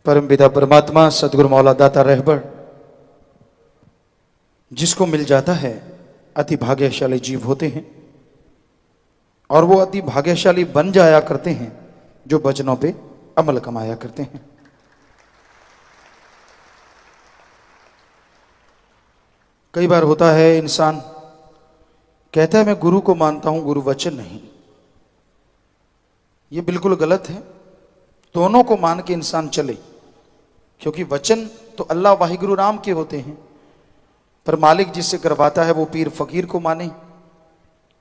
परम पिता परमात्मा सतगुरु मौला दाता रहबर जिसको मिल जाता है अति भाग्यशाली जीव होते हैं और वो अति भाग्यशाली बन जाया करते हैं जो वचनों पे अमल कमाया करते हैं। कई बार होता है इंसान कहता है मैं गुरु को मानता हूं, गुरु वचन नहीं। ये बिल्कुल गलत है। दोनों को मान के इंसान चले, क्योंकि वचन तो अल्लाह वाहिगुरु राम के होते हैं, पर मालिक जिससे करवाता है वो पीर फकीर को माने,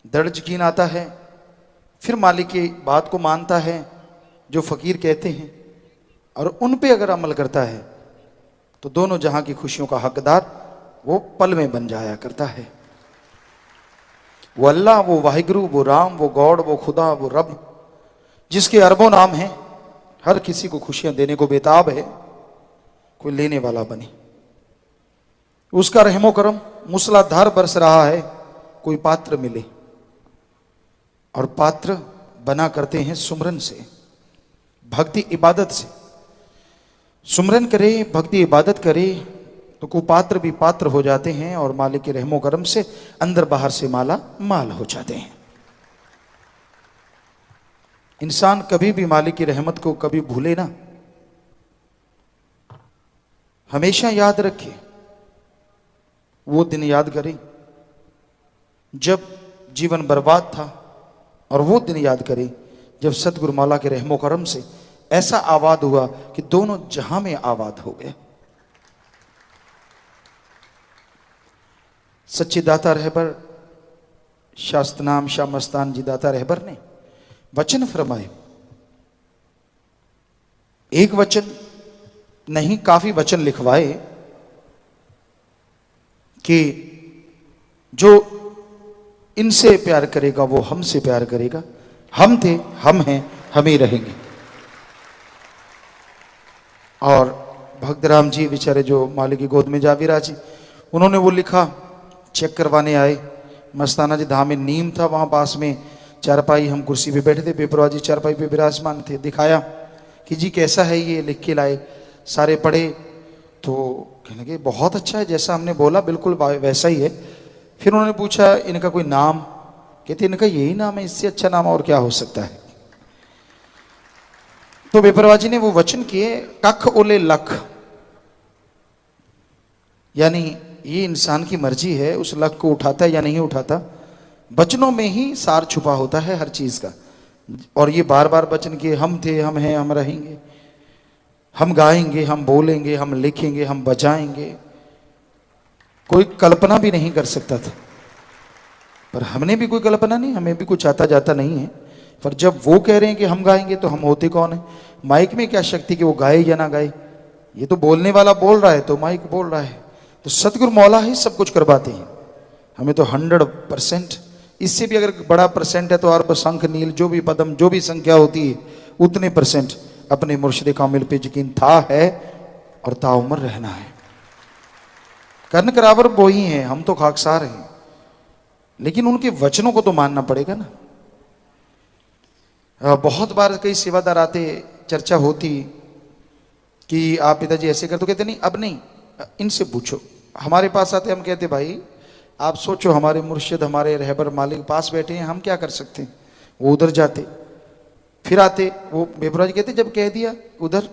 दृढ़ यकीन आता है, फिर मालिक की बात को मानता है जो फकीर कहते हैं और उन पे अगर अमल करता है तो दोनों जहां की खुशियों का हकदार वो पल में बन जाया करता है। वो अल्लाह, वो वाहिगुरु, वो राम, वो गॉड, वो खुदा, वो रब जिसके अरबों नाम हैं, हर किसी को खुशियां देने को बेताब है, कोई लेने वाला बने। उसका रहमो करम मूसलाधार बरस रहा है, कोई पात्र मिले। और पात्र बना करते हैं सुमरन से, भक्ति इबादत से। सुमरन करे, भक्ति इबादत करे तो कुपात्र भी पात्र हो जाते हैं और मालिक के रहमो करम से अंदर बाहर से माला माल हो जाते हैं। इंसान कभी भी मालिक की रहमत को कभी भूले ना, हमेशा याद रखे। वो दिन याद करें जब जीवन बर्बाद था और वो दिन याद करें जब सतगुरु मौला के रहमो करम से ऐसा आबाद हुआ कि दोनों जहां में आबाद हो गए। सच्चे दाता रहबर शास्त्र नाम शाह मस्तान जी दाता रहबर ने वचन फरमाए। एक वचन नहीं, काफी वचन लिखवाए कि जो इनसे प्यार करेगा वो हमसे प्यार करेगा। हम थे, हम हैं, हम ही रहेंगे। और भक्तराम जी बेचारे जो मालिक की गोद में जा विराजी, उन्होंने वो लिखा, चेक करवाने आए। मस्ताना जी धाम में नीम था, वहां पास में चारपाई, हम कुर्सी पे बैठे थे, पेपरवा जी चारपाई पे विराजमान थे। दिखाया कि जी कैसा है ये, लिख के लाए। सारे पढ़े तो कहने लगे बहुत अच्छा है, जैसा हमने बोला बिल्कुल वैसा ही है। फिर उन्होंने पूछा इनका कोई नाम, कहते इनका यही नाम है, इससे अच्छा नाम और क्या हो सकता है। तो बेपरवा जी ने वो वचन किए, कख ओले लख, यानी ये इंसान की मर्जी है उस लख को उठाता है या नहीं उठाता। वचनों में ही सार छुपा होता है हर चीज का। और ये बार बार वचन किए, हम थे, हम हैं, हम रहेंगे, हम गाएंगे, हम बोलेंगे, हम लिखेंगे, हम बजाएंगे। कोई कल्पना भी नहीं कर सकता था, पर हमने भी कोई कल्पना नहीं, हमें भी कुछ आता जाता नहीं है। पर जब वो कह रहे हैं कि हम गाएंगे तो हम होते कौन है। माइक में क्या शक्ति कि वो गाए या ना गाए, ये तो बोलने वाला बोल रहा है तो माइक बोल रहा है। तो सतगुरु मौला ही सब कुछ करवाते हैं। हमें तो 100%, इससे भी अगर बड़ा परसेंट है तो अर्ब शंख नील जो भी पदम जो भी संख्या होती है उतने परसेंट अपने मुर्शिद कामिल पे यकीन था, है और ताउमर रहना है। कर्ण करावर वो ही हैं, हम तो खाकसार हैं, लेकिन उनके वचनों को तो मानना पड़ेगा ना। बहुत बार कई सेवादार आते, चर्चा होती कि आप पिताजी ऐसे कर, तो कहते नहीं अब नहीं, इनसे पूछो। हमारे पास आते, हम कहते भाई आप सोचो, हमारे मुर्शिद हमारे रहबर मालिक पास बैठे हैं, हम क्या कर सकते हैं। वो उधर जाते, फिर आते, वो बेबरा जी कहते जब कह दिया उधर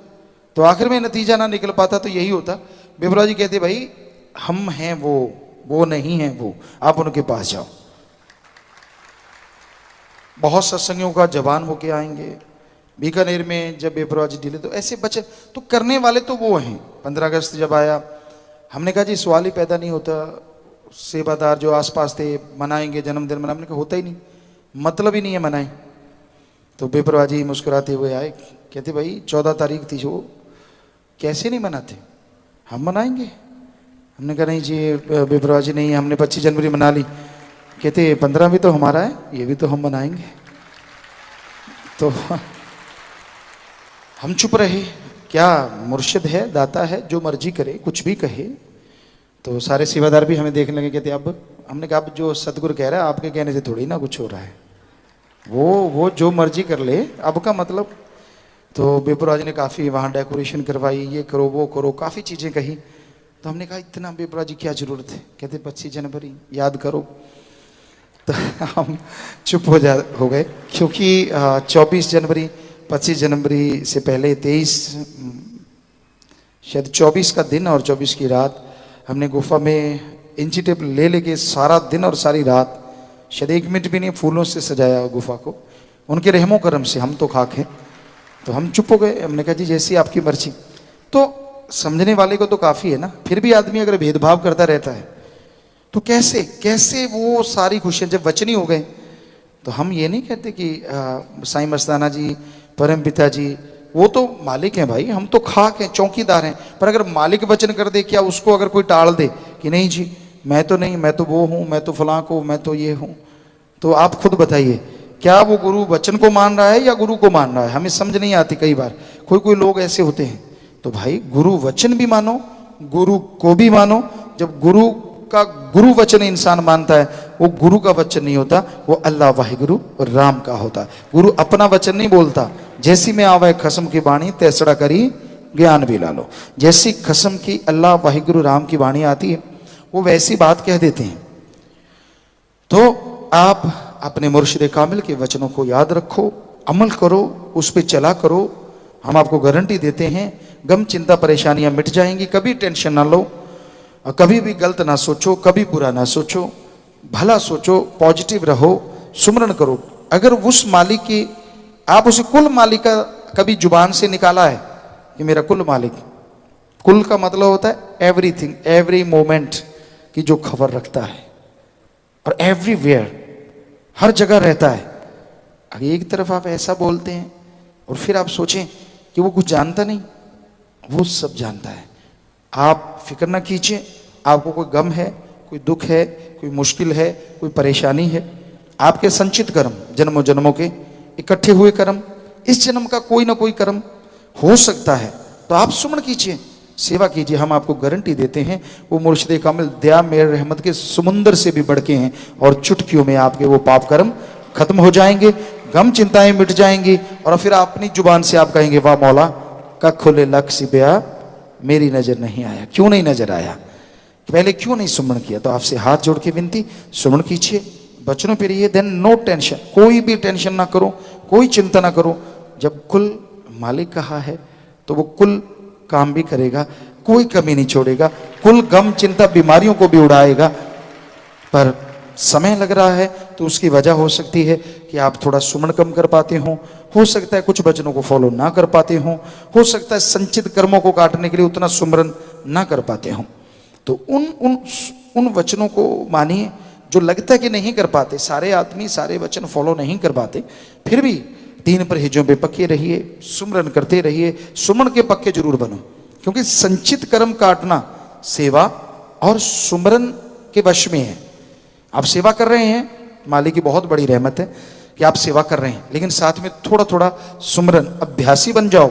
तो आखिर में नतीजा ना निकल पाता तो यही होता। बेबरा जी कहते भाई हम हैं वो नहीं है वो, आप उनके पास जाओ। बहुत सत्संगियों का जवान होके आएंगे। बीकानेर में जब बेबरा जी ढीले तो ऐसे बच्चे तो करने वाले तो वो हैं। 15 अगस्त जब आया, हमने कहा जी सवाल ही पैदा नहीं होता, सेवादार जो आसपास थे मनाएंगे जन्मदिन मना, हमने कहा होता ही नहीं, मतलब ही नहीं है मनाएं। तो बेपरवाह जी मुस्कुराते हुए आए, कहते भाई 14 तारीख थी जो, कैसे नहीं मनाते, हम मनाएंगे। हमने कहा नहीं जी बेपरवाह जी नहीं, हमने 25 जनवरी मना ली। कहते 15 भी तो हमारा है, ये भी तो हम मनाएंगे। तो हम चुप रहे। क्या मुर्शिद है, दाता है, जो मर्जी करे, कुछ भी कहे। तो सारे सेवादार भी हमें देखने लगे, कहते अब, हमने कहा अब जो सतगुरु कह रहा है आपके कहने से थोड़ी ना कुछ हो रहा है, वो जो मर्जी कर ले, अब का मतलब तो बेपुराज ने काफ़ी वहाँ डेकोरेशन करवाई, ये करो वो करो, काफ़ी चीज़ें कही। तो हमने कहा इतना बेपुराज जी क्या ज़रूरत है? कहते 25 जनवरी याद करो। तो हम चुप हो गए, क्योंकि 24 जनवरी 25 जनवरी से पहले 23 शायद 24 का दिन और 24 की रात हमने गुफा में इंची टेप ले लेके सारा दिन और सारी रात शायद 1 मिनट भी नहीं फूलों से सजाया गुफा को। उनके रहमो करम से हम तो खाक हैं। तो हम चुप हो गए। हमने कहा जी जैसी आपकी मर्जी। तो समझने वाले को तो काफ़ी है ना, फिर भी आदमी अगर भेदभाव करता रहता है तो कैसे कैसे वो सारी खुशियाँ जब वचनी हो गए। तो हम ये नहीं कहते कि साईं मस्ताना जी परम पिता जी वो तो मालिक हैं भाई, हम तो खाक हैं, चौकीदार हैं। पर अगर मालिक वचन कर दे, क्या उसको अगर कोई टाल दे कि नहीं जी मैं तो नहीं, मैं तो वो हूँ, मैं तो फलां को, मैं तो ये हूँ, तो आप खुद बताइए क्या वो गुरु वचन को मान रहा है या गुरु को मान रहा है? हमें समझ नहीं आती कई बार। कोई लोग ऐसे होते हैं। तो भाई गुरु वचन भी मानो, गुरु को भी मानो। जब गुरु का गुरु वचन इंसान मानता है, वो गुरु का वचन नहीं होता, वो अल्लाह वाहिगुरु राम का होता। गुरु अपना वचन नहीं बोलता। जैसी में आवे खसम की बाणी तैसड़ा करी ज्ञान भी ला लो। जैसी खसम की अल्लाह वाहिगुरु राम की वाणी आती है वो वैसी बात कह देते हैं। तो आप अपने मुर्शिद कामिल के वचनों को याद रखो, अमल करो, उस पर चला करो। हम आपको गारंटी देते हैं गम चिंता परेशानियां मिट जाएंगी। कभी टेंशन ना लो, कभी भी गलत ना सोचो, कभी बुरा ना सोचो, भला सोचो, पॉजिटिव रहो, सुमरन करो। अगर उस मालिक की आप उसे कुल मालिक का कभी जुबान से निकाला है कि मेरा कुल मालिक, कुल का मतलब होता है एवरीथिंग, एवरी मोमेंट की जो खबर रखता है और एवरीवेयर हर जगह रहता है। अगर एक तरफ आप ऐसा बोलते हैं और फिर आप सोचें कि वो कुछ जानता नहीं, वो सब जानता है। आप फिक्र ना कीजिए। आपको कोई गम है, कोई दुख है, कोई मुश्किल है, कोई परेशानी है, आपके संचित कर्म जन्मों जन्मों के इकट्ठे हुए कर्म, इस जन्म का कोई ना कोई कर्म हो सकता है, तो आप सुमन कीजिए, सेवा कीजिए। हम आपको गारंटी देते हैं वो मुर्शिद कामिल दया मेर रहमत के समुंदर से भी बढ़ के हैं और चुटकियों में आपके वो पाप कर्म खत्म हो जाएंगे, गम चिंताएं मिट जाएंगी और फिर अपनी जुबान से आप कहेंगे वाह मौला का खुले लक सिबया मेरी नजर नहीं आया। क्यों नहीं नजर आया? पहले क्यों नहीं सुमन किया? तो आपसे हाथ जोड़ के विनती, सुमन कीजिए, बचनों पे रहिए। देन नो टेंशन, कोई भी टेंशन ना करो, कोई चिंता ना करो। जब कुल मालिक कहा है तो वो कुल काम भी करेगा, कोई कमी नहीं छोड़ेगा, कुल गम चिंता बीमारियों को भी उड़ाएगा। पर समय लग रहा है तो उसकी वजह हो सकती है कि आप थोड़ा सुमन कम कर पाते हो सकता है कुछ वचनों को फॉलो ना कर पाते हो सकता है संचित कर्मों को काटने के लिए उतना सुमरन ना कर पाते हो। तो उन वचनों को मानिए जो लगता है कि नहीं कर पाते। सारे आदमी सारे वचन फॉलो नहीं कर पाते, फिर भी दीन परहेजों पे पक्के रहिए, सुमरन करते रहिए, सुमन के पक्के जरूर बनो। क्योंकि संचित कर्म काटना सेवा और सुमरन के वश में है। आप सेवा कर रहे हैं, मालिक की बहुत बड़ी रहमत है कि आप सेवा कर रहे हैं, लेकिन साथ में थोड़ा थोड़ा सुमरन अभ्यासी बन जाओ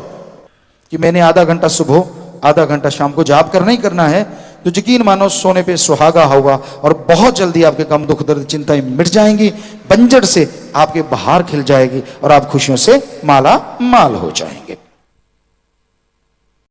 कि मैंने आधा घंटा सुबह आधा घंटा शाम को जाप करना ही करना है। तो यकीन मानो सोने पे सुहागा होगा और बहुत जल्दी आपके कम दुख दर्द चिंताएं मिट जाएंगी, बंजर से आपके बहार खिल जाएगी और आप खुशियों से माला माल हो जाएंगे।